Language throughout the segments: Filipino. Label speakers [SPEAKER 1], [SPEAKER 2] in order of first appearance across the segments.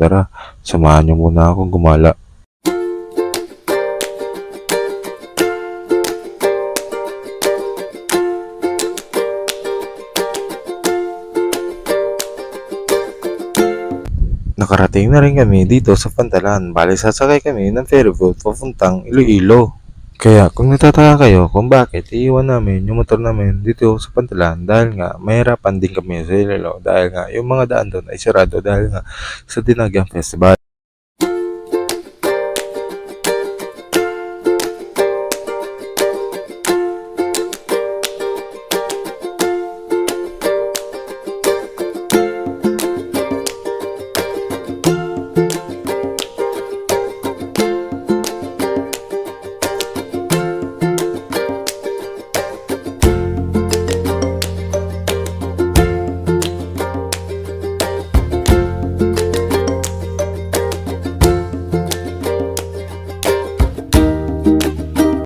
[SPEAKER 1] Tara, samahan niyo muna akong gumala. Nakarating na rin kami dito sa Pantalan. Bale, sasakay kami ng ferryboat papuntang Iloilo. Kaya kung natataka kayo kung bakit iiwan namin yung motor namin dito sa Pantalan dahil nga mahirapan din kami sa Iloilo dahil nga yung mga daan doon ay sarado dahil nga sa Dinagyang Festival.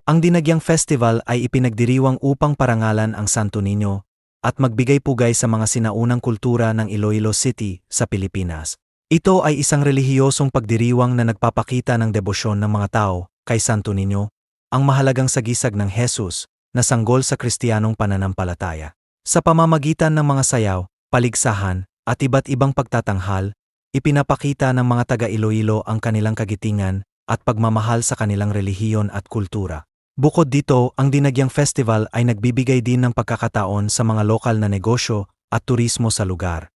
[SPEAKER 2] Ang Dinagyang Festival ay ipinagdiriwang upang parangalan ang Santo Niño at magbigay pugay sa mga sinaunang kultura ng Iloilo City sa Pilipinas. Ito ay isang relihiyosong pagdiriwang na nagpapakita ng debosyon ng mga tao kay Santo Niño, ang mahalagang sagisag ng Jesus na sanggol sa Kristiyanong pananampalataya. Sa pamamagitan ng mga sayaw, paligsahan, at iba't ibang pagtatanghal, ipinapakita ng mga taga-Iloilo ang kanilang kagitingan at pagmamahal sa kanilang relihiyon at kultura. Bukod dito, ang Dinagyang Festival ay nagbibigay din ng pagkakataon sa mga lokal na negosyo at turismo sa lugar.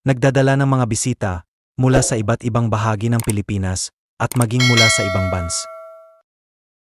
[SPEAKER 2] Nagdadala ng mga bisita mula sa iba't ibang bahagi ng Pilipinas at maging mula sa ibang bansa.